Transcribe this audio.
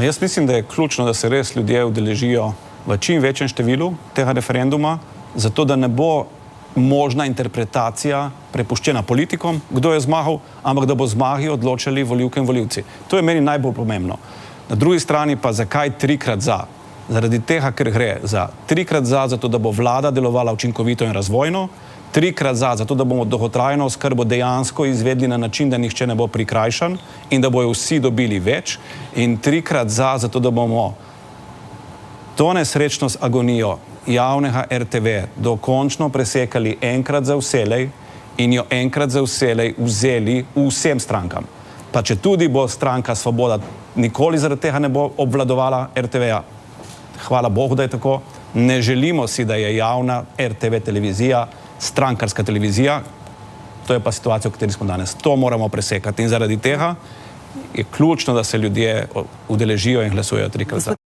Jaz mislim, da je ključno, da se res ljudje udeležijo v čim večjem številu tega referenduma, zato da ne bo možna interpretacija prepuščena politikom, kdo je zmagal, ampak da bo zmagi odločali volivke in volivci. To je meni najbolj pomembno. Na drugi strani pa zakaj 3-krat za? Zaradi tega, ker gre za 3-krat za, zato da bo vlada delovala učinkovito in razvojno, 3-krat za, zato da bomo dolgotrajno oskrbo dejansko izvedli na način, da nihče ne bo prikrajšan in da bojo vsi dobili več, in 3-krat za, zato da bomo to nesrečno agonijo javnega RTV dokončno presekali enkrat za vselej in jo enkrat za vselej vzeli vsem strankam. Pa če tudi bo stranka Svoboda nikoli zaradi tega ne bo obvladovala RTV-ja, hvala Bogu, da je tako, ne želimo si, da je javna RTV televizija strankarska televizija, to je pa situacija, v kateri smo danes. To moramo presekati in zaradi tega je ključno, da se ljudje udeležijo in glasujejo 3-krat za.